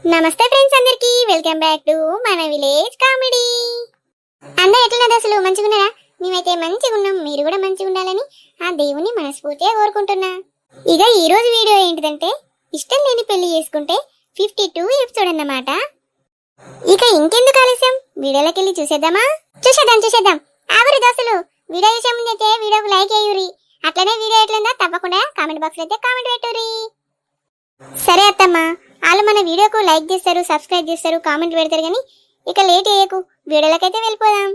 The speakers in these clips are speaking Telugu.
నమస్తే ఫ్రెండ్స్, అందరికి వెల్కమ్ బ్యాక్ టు మన విలేజ్ కామెడీ. అందరూ ఎట్లున్నారు? అసలు మంచిగున్నారా? మేమైతే మంచిగా ఉన్నాం. మీరు కూడా మంచిగా ఉండాలని ఆ దేవుని మనస్ఫూర్తిగా కోరుకుంటున్నా. ఇక ఈ రోజు వీడియో ఏంటిదంటే, ఇష్టం లేని పెళ్లి చేసుకుంటే 52 ఎపిసోడ్ అన్నమాట. ఇక ఇంకెందుకు ఆలస్యం, వీడియోలోకి వెళ్ళి చూసేద్దాం. ఆవిరి దోస్తులు, వీడియో చూసే ముందైతే వీడియోకి లైక్ అయ్యూరి. అట్లనే వీడియో ఎట్లుందో తప్పకుండా కామెంట్ బాక్స్ లో అయితే కామెంట్ పెట్టుర్రి. సరే అత్తమ్మా, వాళ్ళు మన వీడియోకు లైక్ చేస్తారు, సబ్స్క్రైబ్ చేస్తారు, కామెంట్ పెడతారు, కానీ ఇక లేట్ చేయకు, వీడియోలకైతే వెళ్ళిపోదాం.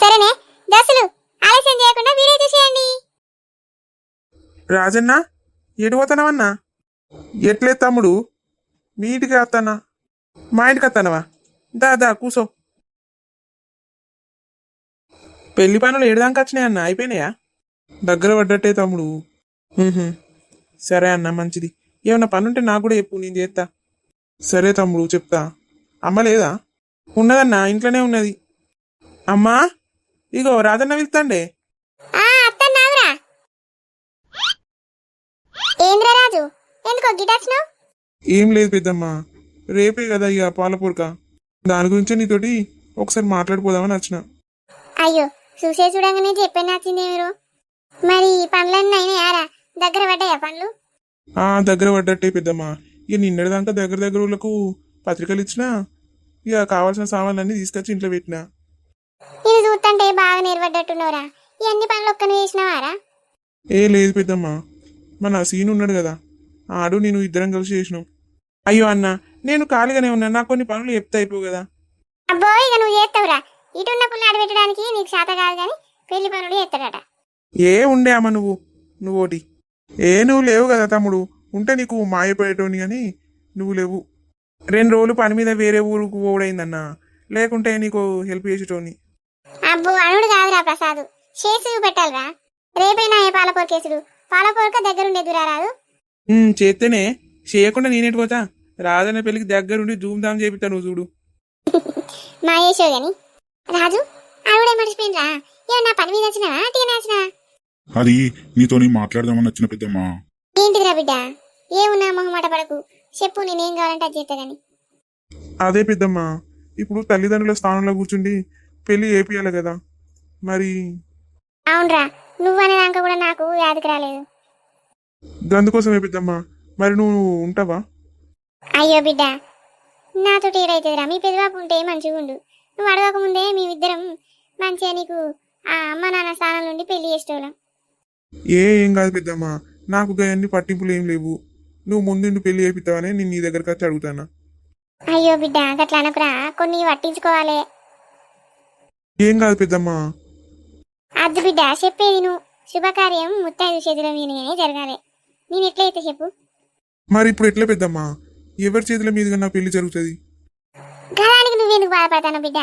సరేనే దోస్తులు, ఆలస్యం చేయకుండా వీడియో చూసేయండి. రాజన్న, ఎటు పోతానవన్నా? ఎట్లే తమ్ముడు, మీ ఇంటికి వస్తానా? మా ఇంటికి వస్తానవా? దా కూసో. పెళ్లి పనులు ఏడుదాకా వచ్చినాయి అన్న, అయిపోయినాయా? దగ్గర పడ్డట్టే తమ్ముడు. సరే అన్న, మంచిది. ఏమన్నా పనుంటే నాకు కూడా చెప్పు, నేను చేస్తా. సరే తమ్ముడు, చెప్తా. అమ్మ లేదా? ఉన్నదన్నా, ఇంట్లోనే ఉన్నది. అమ్మా, ఇగో రాజన్న వెళ్తాండే. ఏం లేదు పెద్దమ్మా, రేపే కదా ఇక పాలపూరక, దాని గురించి నీతోటి ఒకసారి మాట్లాడిపోదామని వచ్చిన. అయ్యో, చూడంగానే చెప్పాను నచ్చింది. మీరు మరి పనులన్నీ అయినాయారా? దగ్గర పడ్డాయా పనులు? దగ్గర పడ్డట్టే పెద్దమ్మా. ఇక నిన్నటిదాకా దగ్గర ఊళ్ళకు పత్రికలు ఇచ్చినా, ఇక కావాల్సిన సామాన్లన్నీ తీసుకొచ్చి ఇంట్లో పెట్టినా. ఇది చూస్తుంటే బాగా నిలబడ్డట్టున్నారా? ఇవన్నీ పనులు ఒక్కనే చేసినవారా? ఏ లేదు పెద్దమ్మా, మన సీన్ ఉన్నాడు కదా, ఆడు నేను ఇద్దరం కలిసి చేసినాం. అయ్యో అన్న, నేను ఖాళీగానే ఉన్నా, నాకు కొన్ని పనులు చెప్తా అయిపో కదా. అబ్బో, ఇక నువ్వు చేస్తావురా? ఇటున్న పుల్లు ఆడబెట్టడానికి నీకు శాత కాదు, కానీ పెళ్లి పనులు చేస్తాడట. ఏ ఉండే అమ్మ నువ్వోటి. నువ్వు లేవు కదా తమ్ముడు, ఉంటే నీకు మాయపోయేటోని, కానీ నువ్వు లేవు. 2 రోజులు పని మీద వేరే ఊరుకు పోవడైందన్నా, లేకుంటే నీకు హెల్ప్ చేసేటోని. అబ్బో, అనుడు కాదురా ప్రసాద్, చేసి పెట్టాలిరా. రేపైనా ఏ పాలపూర కేసుడు, పాలపూరక దగ్గరుండే దురారాదు. చేస్తేనే, చేయకుండా నేనేటి పోతా? రాజన్న పెళ్లికి దగ్గరుండి ధూమ్ధామ్ చేపిస్తా, నువ్వు చూడు. మా చేసావు గాని రాజు, ఆవిడే మర్చిపోయినరా? ఏమన్నా పని మీద వచ్చినా టీనా వచ్చినా? అది నీతోని మాట్లాడదామని వచ్చిన పెద్దమ్మా. ఏంటిదిరా బిడ్డ? ఏమున్నా మొహమాట పడకు, చెప్పు, నేనేం కావాలంటే అది చేస్తా గాని. అదే పెద్దమ్మా, ఇప్పుడు తల్లిదండ్రుల స్థానంలో కూర్చుండి పెళ్లి చేపియాలి కదా మరి. అవునరా, నువ్వనేదాక కూడా నాకు యాదికి రాలేదు. అందుకోసమే పెద్దమ్మా, మరి నువ్వు ఉంటావా? అయ్యో బిడ్డ, నాతో ఏడైతుందిరా? మీ పెద్దబాబు ఉంటే మంచిగా ఉండు. నువ్వు అడగక ముందే మేమిద్దరం మంచిగా నీకు ఆ అమ్మ నాన్న స్థానం నుండి పెళ్లి చేసేవాళ్ళం. ఏం కాదు పెద్దమ్మా, నాకు అన్ని పట్టింపులు ఏం లేవు. నువ్వు ముందు పెళ్లి చేపిస్తావని నేను నీ దగ్గరకు వచ్చి అడుగుతానా. అయ్యో బిడ్డ, అట్లా అనకురా, కొన్ని పట్టించుకోవాలి. ఏం కాదు పెద్దమ్మా. అద్దు బిడ్డ, చెప్పేది నువ్వు. శుభకార్యం ముత్తైదు చేతుల మీదనే జరగాలి. నేను ఎట్లయితే చెప్పు. మరి ఇప్పుడు ఎట్లా పెద్దమ్మా? ఎవరి చేతుల మీదుగా నా పెళ్లి జరుగుతుంది? గదానికి నువ్వెందుకు బాధపడతాను బిడ్డ?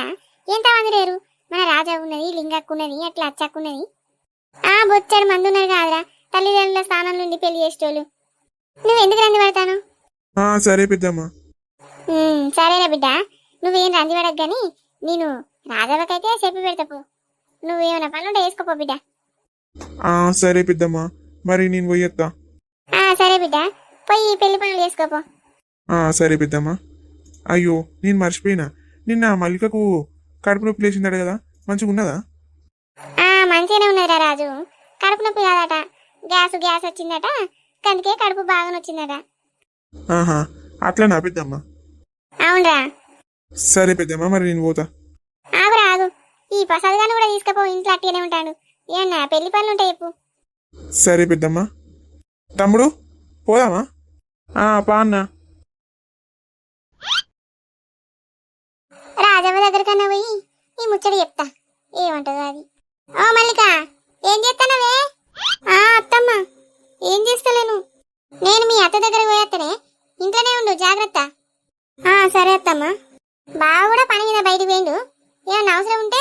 ఎంతమంది లేరు? మన రాజా ఉన్నది, లింగక్కున్నది, అట్లా అచ్చక్కున్నది, బొచ్చారు మంది ఉన్నారు కాదురా తల్లిదండ్రుల స్థానం నుండి పెళ్లి చేసేటోళ్ళు. నువ్వెందుకు రంది పడతాను? సరే పెద్దమ్మా. సరేనా బిడ్డ, నువ్వేం రంది పడకు గాని నేను రాజావకైతే చెప్పి పెడతాపు. నువ్వేమైనా పనులుంటే వేసుకోపో బిడ్డ. సరే పెద్దమ్మా, మరి నేను పోయేస్తా. సరే బిడ్డ, పోయి పెళ్లి పనులు చేసుకోపో. సరే పెద్దమ్మా. అయ్యో, నేను మర్చిపోయినా, నిన్న మల్లికకు కడుపు నొప్పి లేచిందట కదా, మంచిగా ఉన్నదా? మంచిగానే ఉన్నదిరా రాజు. కడుపు నొప్పి కాదట, గ్యాస్ వచ్చిందట, అందుకే కడుపు బాగా వచ్చిందట. అట్లా పెద్దమ్మా. అవునరా. సరే పెద్దమ్మా, మరి నేను పోతా. ఆగు, ఈ ప్రసాద్ గారిని కూడా తీసుకపో, ఇంట్లో అట్టిగానే ఉంటాడు. ఏమన్నా పెళ్లి పనులు ఉంటాయి చెప్పు. సరే పెద్దమ్మా. తమ్ముడు, పోదామా? పా అన్న. రాజవ్వ దగ్గరకన్నా పోయి ఈ ముచ్చడి చెప్తా, ఏమంటదో అది. ఓ మల్లిక, ఏం చేస్తానవే? అత్తమ్మ, ఏం చేస్తలేను. నేను మీ అత్త దగ్గర పోయేత్తనే, ఇంట్లోనే ఉండు, జాగ్రత్త. సరే అత్తమ్మ. బావ కూడా పని మీద బయటకు పోయిండు, ఏమన్నా అవసరం ఉంటే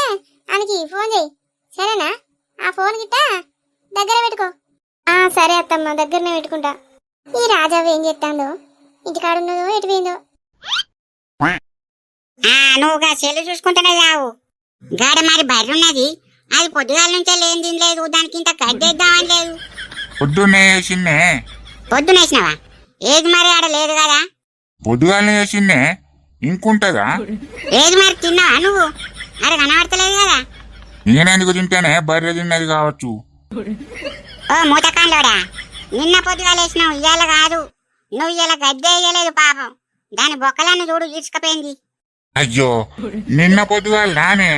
ఆయనకి ఫోన్ చేయి, సరేనా? ఆ ఫోన్ గిట్ట దగ్గర పెట్టుకో. సరే అత్తమ్మ, దగ్గరనే పెట్టుకుంటా. ఈ రాజవ్వ ఏం చేస్తాందో, ఇంటికాడున్నదో ఎటు పోయిందో. నువ్వుగా చెల్లి చూసుకుంటేనే రావు గాడ. మరి బర్రె ఉన్నది, అది పొద్దుగాల నుంచే లేని తినలేదు, దానికి ఇంత గడ్డేద్దామని లేదు. పొద్దున్నే వేసిన్నే. పొద్దునేసినావా? ఏది మరి ఆడ లేదు కదా. పొద్దుగాలనే చేసిందే ఇంకుంటదా? ఏది మరి తిన్నావా నువ్వు? అరే కనబడతలేదు కదా. నేనెందుకు తింటేనే బర్రె తిన్నది కావచ్చు. ఓ మూతకాంలోడా, నిన్న పొద్దుగా లేచినావు, ఇయ్యాల కాదు. నువ్వు ఇయ్యాల గద్దె వేయలేదు పాపం. దాని బొక్కలన్నీ చూడు ఈడ్చుకపోయింది. అయ్యో నిన్న పొద్దుగాల నానే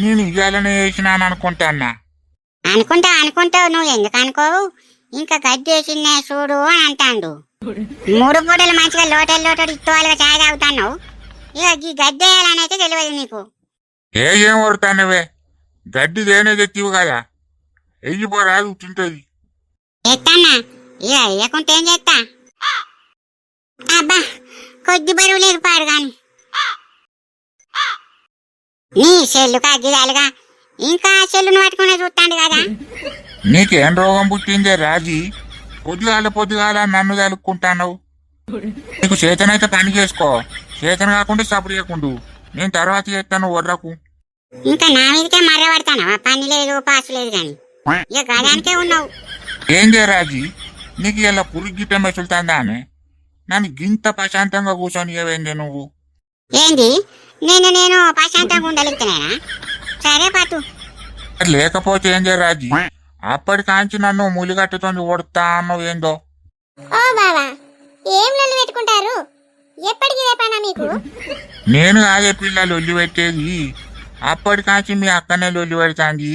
నేను ఇయ్యాలనే వేసినాను అనుకుంటాన్నా. అనుకుంటావు నువ్వు ఎందుకు అనుకోవు? ఇంకా గద్దె వేసిందే చూడు అని అంటాండు. 3 పూటలు మంచిగా లోటలు ఇత్తువాలుగా చాయ్ తాగుతాను. ఇక ఈ గద్దె వేయాలని అయితే తెలియదు నీకు. ఏం కొడతానవే, గడ్డి దేనే తెచ్చివు కదా, ఎయ్యిపోరాదు తింటది. ఎత్తన్నా ఇక వేయకుంటే ఏం చేస్తా? అబ్బా కొద్ది బరువు లేదు పాడు గాని. నీ చెల్లు కగ్గిదాలుగా ఇంకా చెల్లును పట్టుకునే చూస్తాండు కదా. నీకేం రోగం పుట్టిందే రాజీ? పొద్దుగాల నన్ను తలుక్కుంటావు. నీకు చేతనైతే పని చేసుకో, చేతన కాకుండా సపడి చేయకుండు. నేను తర్వాత చేస్తాను వర్రకు. ఇంకా నా మీదకే మర్రపడతానా? పని లేదు పాసు లేదు గాని ఇక గదానికే ఉన్నావు. ఏందే రాజీ, నీకు ఇలా పురుగిట్ట మెసులుతుందా అని నన్ను గింత ప్రశాంతంగా కూర్చొని ఏవేందే నువ్వు? ఏంది నేను ప్రశాంతంగా ఉండలేకపోతున్నానా? సరే పట్టు. లేకపోతే ఏందే రాజీ, అప్పటికాంచి నన్ను ములిగట్టుతో కొడతా అన్నావు ఏందో. ఓ బావా, ఏం లొల్లి పెట్టుకుంటారు? ఎప్పటికి ఇదే పనా మీకు? నేను కాదే పిల్ల లొల్లి పెట్టేది, అప్పటికాంచి మీ అక్కనే లొల్లి పెడతాంది.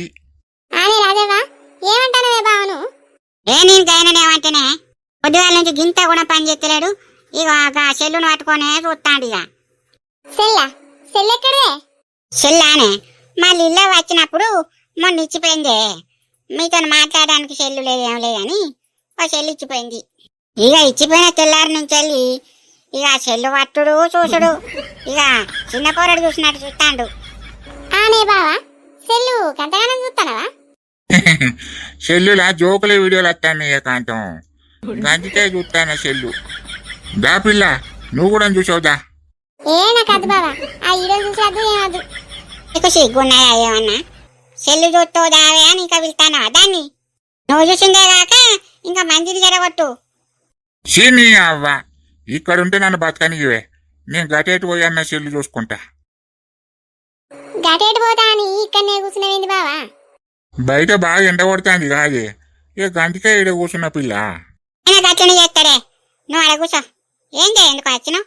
అని రాజవ్వా, ఏమంటానవే బావను? నేను గైననేమంటేనే పొద్దుగాల నుంచి గింత కూడా పని చేస్తలేడు. ఇక చెల్లును పట్టుకొనే చూస్తాడు. ఇక సెల్లెక్కడే? చెల్లానే మళ్ళీ ఇల్లు వచ్చినప్పుడు మొన్న ఇచ్చిపోయిందే. మీతో మాట్లాడడానికి చెల్లు లేదు ఏం లేదని ఓ చెల్లు ఇచ్చిపోయింది. ఇక ఇచ్చిపోయిన తెల్లారి నుంచి వెళ్ళి ఇక చెల్లు పట్టుడు చూసుడు, ఇక చిన్న పోరడు చూసినట్టు చూస్తాడు. ఆనే బావా, సెల్లు గంటగానం చూస్తానవా? సెల్లులా జోకుల వీడియోలు వస్తాను ఏకాంతం, గంజికే చూస్తాను సెల్లు. దా పిల్ల నువ్వు కూడా చూసావుదా? నాకు అద్దు బావా, ఆ ఈరోజు చూసేద్దు ఏమద్దు. నీకు సిగ్గున్నాయా ఏమన్నా? చెల్లు చూస్తావు దావే అని ఇంకా వెళ్తానా దాన్ని? నువ్వు చూసిందే కాక ఇంకా మందిని జరగొట్టు. సీని అవ్వ, ఇక్కడుంటే నన్ను బతకనివే, నేను గటేటు పోయన్న సెల్లు చూసుకుంటా. గటేటు పోతా అని ఇక్కడనే కూర్చున్నావేంది బావా? బయట బాగా ఎండ కొడుతుంది కాదే, ఇక గంటికే ఈడ కూర్చున్న పిల్ల. ఆయన గట్లనే చేస్తాడే. నువ్వు అడ కూర్చో. ఏంటి ఎందుకు వచ్చినావు?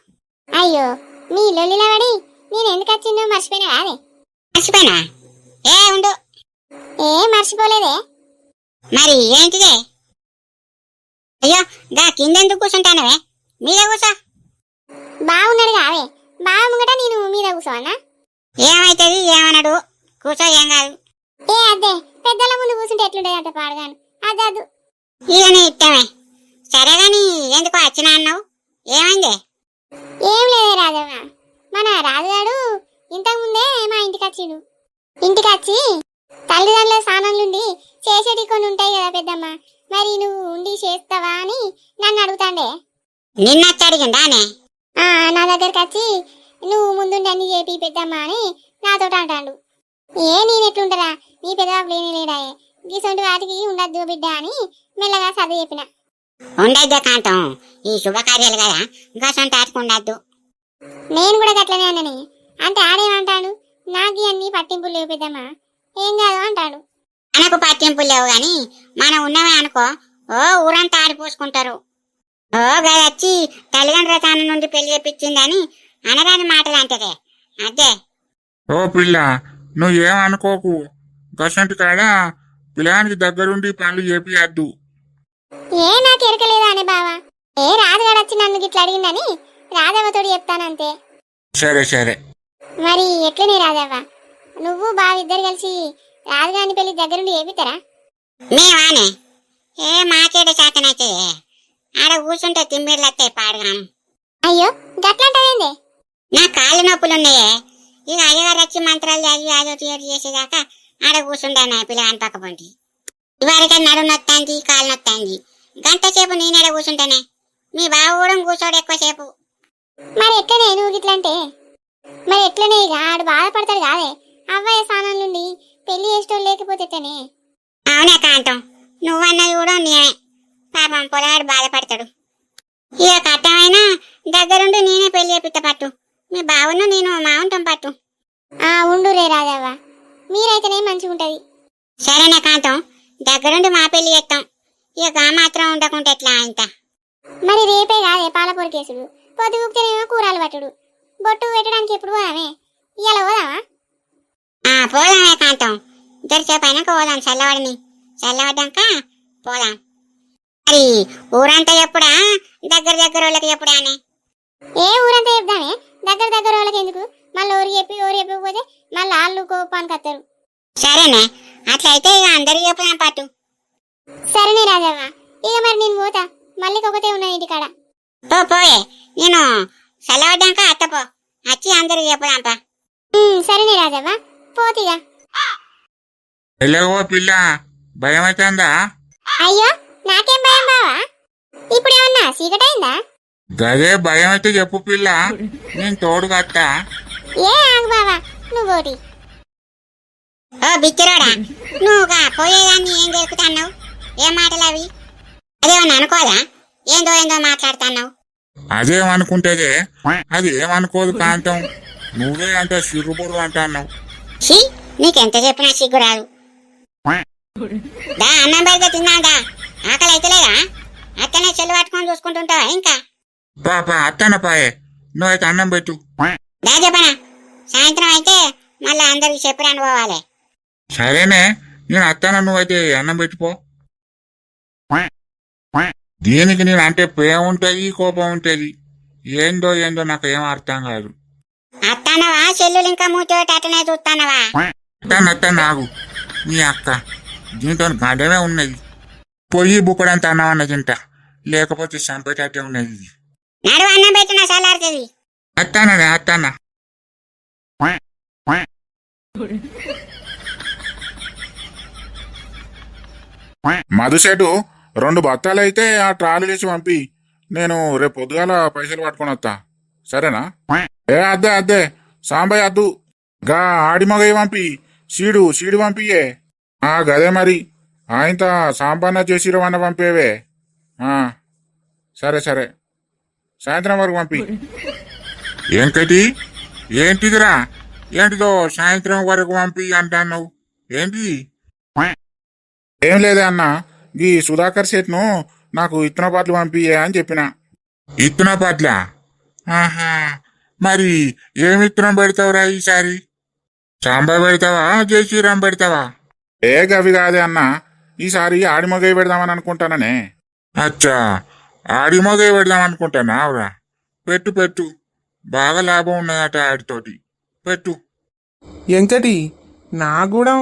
అయ్యో, మీ లొల్లిలో పడి నేను ఎందుకు వచ్చిందో మర్చిపోయినా అదే. మర్చిపోయినా? ఉండు. మర్చిపోలేదే. మరి ఏంటిదే? అయ్యో గా కిందెందుకు కూర్చుంటానవే? మీద కూర్చో. బాగున్నాడు కావే, బావ ముంగట నేను మీద కూర్చోవన్నా? ఏమైతుంది ఏమన్నాడు? కూర్చో, ఏం కాదు. అదే పెద్దల ముందు కూర్చుంటే ఎట్లుంటది అంత పాడగాను. అదదు ఇక నీ ఇష్టమే. సరే గాని ఎందుకు వచ్చినా అన్నావు? ఏమైందే? ఏం లేదే రాజవ్వ, మన రాజుగాడు ఇంతకు ముందే మా ఇంటికి వచ్చిండు. ఇంటికి వచ్చి తల్లిదండ్రుల స్థానంలోండి చేసేటి కొన్ని ఉంటాయి కదా పెద్దమ్మ, మరి నువ్వు ఉండి చేస్తావా అని నన్ను అడుగుతాండే. నిన్నొచ్చి అడిగిందానే? నా దగ్గరికి వచ్చి నువ్వు ముందుండి అన్ని చేపి పెద్దమ్మ అని నాతో అంటాడు. నేను ఎట్లుంటరా, నీ పెద్దబాబు లేని లేడాయే, గీసొంటి వాటికి ఉండద్దు బిడ్డ అని మెల్లగా సర్ది చెప్పిన. ఉండద్దు కాంతం, ఈ శుభకార్యాలు కదా, గసంట ఆటకు ఉండద్దు. నేను కూడా గట్లనే అన్నని అంటే ఆడేమంటాడు, నాకు అన్ని పట్టింపులు లేవు పెద్దమ్మా, ఏం కాదు అంటాడు. మనకు పట్టింపులు లేవు గాని మనం ఉన్నవే అనుకో, ఊరంతా ఆడిపోసుకుంటారు. గదొచ్చి తల్లిదండ్రుల స్థానం నుండి పెళ్లి చేపించిందని అనరాని మాటలు అంటదే. అదే ఓ పిల్ల, నువ్వేమనుకోకు, గసంటి కాడ పిల్లగానికి దగ్గరుండి పనులు చేపియద్దు. నాకు ఎరకలేదా అని బావా, రాజుగాడు వచ్చి నన్ను గిట్లా అడిగిందని రాజవ్వతోడు చెప్తానంతే. సరే సరే. మరి ఎట్లనే రాజవ్వ, నువ్వు బావ ఇద్దరు కలిసి రాజుగాని పెళ్లి దగ్గరుండి చేపిస్తారా? మేమానే మాకేట శాతనైతే ఆడ కూర్చుంటే తిమ్మిర్లు వస్తాయి పాడగాను. అయ్యో గట్లంటావేందే? నా కాళ్ళు నొప్పులున్నాయే. ఇక అయ్యగారు వచ్చి మంత్రాలు చదివి అదొకటి ఏడు చేసేదాకా ఆడ కూర్చుంటాను పిల్లగాని పక్క పంటి. ఇవరకే నడు నొత్తాంది, కాలు నొత్తాంది. గంట సేపు నేనేడ కూర్చుంటానే, మీ బావ కూడా కూర్చోడు ఎక్కువసేపు. మరి ఎట్లనే నువ్వు గిట్లంటే? మరి ఎట్లనే ఇక ఆడు బాధపడతాడు కాదే, అవ్వయ్య స్థానం నుండి పెళ్లి చేసేటోళ్ళు లేకపోతే ఎట్లనే? అవునా కాంతం, నువ్వన్నది కూడా నేనే. పాపం పొలాడు బాధపడతాడు. ఇక కట్టమైనా దగ్గరుండి నేనే పెళ్లి చేపిస్తా పట్టు. మీ బావను నేను మా ఉంటాం పట్టు. ఉండు రే రాజవ్వ, మీరైతేనే మంచిగుంటది. సరేనే కాంతం, దగ్గరుండి మా పెళ్లి చేస్తాం. ఇక మాత్రం ఉండకుంటే ఎట్లా ఇంత. మరి రేపే కాదే పాలపొరి కేసుడు, పొద్దుగుక్తేనేమో కూరలు పట్టుడు, బొట్టు పెట్టడానికి ఎప్పుడు పోదామే? ఇవాళ పోదామా? పోదామే కాంతం, ఇద్దరిసేపు అయినాక పోదాం. చల్లబడ్డాక పోదాం. మరి ఊరంతా ఎప్పుడా, దగ్గర వాళ్ళకి ఎప్పుడా అని? ఏ ఊరంతా చెప్దామే, దగ్గర వాళ్ళకి ఎందుకు? మళ్ళీ ఊరు చెప్పకపోతే మళ్ళీ వాళ్ళు కోపానికి వస్తారు. సరేనే, అట్లయితే ఇక అందరికి చెప్పుదాం పట్టు. సరేనే రాజవ్వ, ఇక మరి నేను పోతా, మళ్ళీ ఒకతే ఉన్నది ఇంటికాడ. పోయే, నేను చల్లబడ్డాక అత్తపో, వచ్చి అందరికి చెప్పుదాంపా. సరేనే రాజవ్వ, పోతిగా. వెళ్ళగో పిల్ల, భయం అవుతుందా? అయ్యో, నాకేం భయం బావా? ఇప్పుడు ఏమన్నా చీకటైందా? గదే భయం అయితే చెప్పు పిల్ల, నేను తోడుగా వస్తా. ఏ ఆగు బావా, నువ్వోటి. ఓ బిచ్చిరోడా, నువ్వుగా పోయేదాన్ని ఏం చెప్పుతున్నావు? ఏం మాటలు అవి? అదేమన్నా అనుకోదా? ఏందో మాట్లాడుతున్నావు. అదేమనుకుంటేదే, అది ఏమనుకోదు కాంతం. నువ్వే అంటే సిగ్గుపడు అంటున్నావు. ఛీ, నీకెంత చెప్పినా సిగ్గు రాదు. దా అన్నం పెడితే తిన్నాదా? ఆకలి అయితలేదా? అత్తనే చెల్లు పట్టుకొని చూసుకుంటుంటావా ఇంకా? పాపా అత్తన పాయే, నువ్వైతే అన్నం పెట్టు. దా చెప్పనా, సాయంత్రం అయితే మళ్ళీ అందరికి చెప్పిరాని పోవాలి. సరేనే, నేను అత్తన, నువ్వైతే అన్నం పెట్టిపో. దీనికి నేను అంటే ప్రేమ ఉంటది, కోపం ఉంటది. ఏందో నాకు ఏం అర్థం కాదు. అత్తనవా చెల్లులు ఇంకా మూచోటి అట్టనే చూస్తానవా? అత్తన నాగు, మీ అక్క దీంతో గడమే ఉన్నది. పొయ్యి బుక్కడంత అన్నమన్న తింటా, లేకపోతే చంపేటట్టే ఉన్నది. నడువు, అన్నం పెట్టినా చల్లారుతుంది. అత్తన మధుసేటు 2 బత్తాలైతే ఆ ట్రాలీ వేసి పంపి, నేను రేపు పొద్దుగాల పైసలు పట్టుకొని వస్తా. సరేనా? అద్దే సాంబయ్య అద్దు, గా ఆడి మగయ్య పంపి, సీడు పంపియే. గదే మరి, ఆయనతో సాంబాన్న చేసిరవన్న పంపేవే. సరే సాయంత్రం వరకు పంపి. ఏంటిదిరా? ఏంటిదో సాయంత్రం వరకు పంపి అంటున్నావు, ఏంటిది? ఏం లేదే అన్న, గీ సుధాకర్ సేట్ను నాకు ఇత్తన పాటలు పంపియే అని చెప్పిన. ఇత్తన పట్ల? ఆహా, మరి ఏం ఇత్తనం పెడతావురా ఈసారి? సాంబా పెడతావా, జయశ్రీరామ్ పెడతావా? గవి కాదే అన్న, ఈసారి ఆడి మగయ్య పెడదామని అనుకుంటాననే. అచ్చా, ఆడి మగ పెడదాం అనుకుంటానావురా? పెట్టు, బాగా లాభం ఉన్నదట ఆడితోటి, పెట్టు. ఎంకటి నా కూడా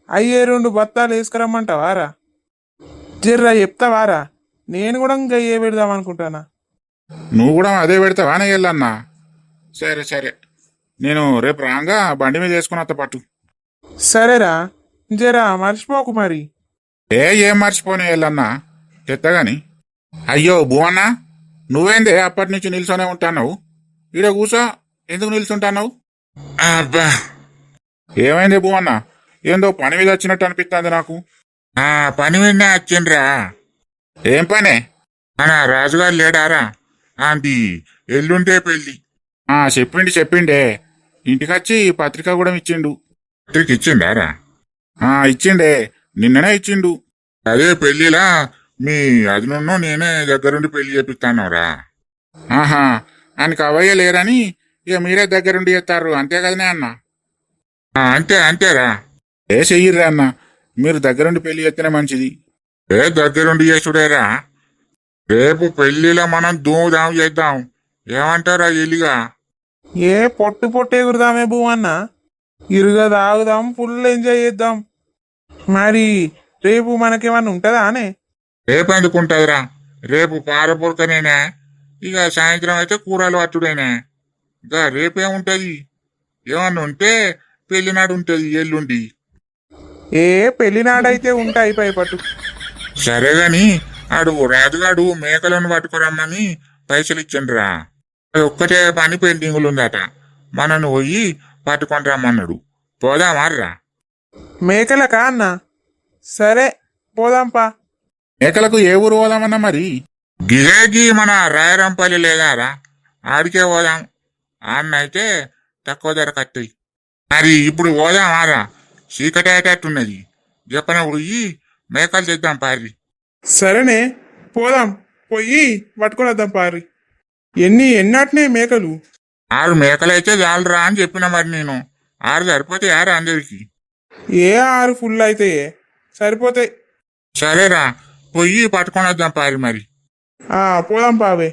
అయ్యే 2 బత్తాలు వేసుకురమ్మంటావారా? జర్రా చెప్తావారా? నేను కూడా ఇంకా ఏ పెడదాం అనుకుంటానా. నువ్వు కూడా అదే పెడతావా అని వెళ్ళన్నా? సరే, నేను రేపు రాగా బండి మీద వేసుకుని వస్తా పట్టు. సరేరా, జరా మర్చిపోకు మరి. ఏం మర్చిపోనే వెళ్ళన్నా, తెత్తగాని. అయ్యో భూమన్నా, నువ్వేందే అప్పటి నుంచి నిల్చొనే ఉంటావు? ఈడ కూసో, ఎందుకు నిల్చుంటావు? అబ్బా, ఏమైంది భూమన్నా? ఏందో పని మీద వచ్చినట్టు అనిపిస్తుంది నాకు. పని మీద వచ్చిండ్రా. ఏం పనే? మన రాజుగారు లేడారా? ఆంటీ ఎల్లుంటే పెళ్లి. చెప్పిండే, ఇంటికొచ్చి పత్రిక కూడా ఇచ్చిండు. పత్రిక ఇచ్చిండారా? ఇచ్చిండే, నిన్ననే ఇచ్చిండు. అదే పెళ్లిలా మీ అదినున్నో నేనే దగ్గరుండి పెళ్లి చేపిస్తానరా. ఆయనకు అవయ్య లేరని ఇక మీరే దగ్గరుండి చేస్తారు, అంతే కదనే అన్న? అంతేరా. చెయ్యిర్రా అన్న, మీరు దగ్గరుండి పెళ్లి చేస్తేనే మంచిది. దగ్గరుండి చేసుడేరా. రేపు పెళ్లిలో మనం ధూమ్ధాం చేద్దాం, ఏమంటారా? ఎలిగా పొట్టు ఎగురుదామే భూమన్న, ఇరుగా తాగుదాం, ఫుల్ ఎంజాయ్ చేద్దాం. మరి రేపు మనకేమన్నా ఉంటుందా అనే? రేపు ఎందుకుంటదిరా? రేపు పారపూరకనేనా, ఇక సాయంత్రం అయితే కూరలు పట్టుడేనా. ఇక రేపేముంటది? ఏమన్నా ఉంటే పెళ్లినాడు ఉంటది ఎల్లుండి. పెళ్లినాడైతే ఉంటాయి పట్టు. సరే గాని ఆడు రాజుగాడు మేకలను పట్టుకురమ్మని పైసలు ఇచ్చిండ్రా. అది ఒక్కటే పని పెండింగులు ఉందట, మనను పోయి పట్టుకొని రమ్మన్నాడు. పోదామార్రా? మేకలకా అన్న? సరే పోదాంపా. మేకలకు ఏ ఊరు పోదామన్నా మరి? గిరేగి మన రాయరంపల్లి లేదారా, ఆడికే పోదాం. ఆడనైతే తక్కువ ధర కట్టాయి. మరి ఇప్పుడు పోదామారా, చీకటి అయ్యేటట్టున్నది. చెప్పన పోయి మేకలు తెద్దాం పారి. సరేనే, పోదాం. పోయి పట్టుకొని వద్దాం పారి. ఎన్నాటినే మేకలు? 6 మేకలైతే చాలరా అని చెప్పిన. మరి నేను 6 సరిపోతే యారా అందరికి? ఏ 6 ఫుల్ అయితే సరిపోతాయి. సరేరా, పోయి పట్టుకొని వద్దాం పారి మరి. పోదాం పావే.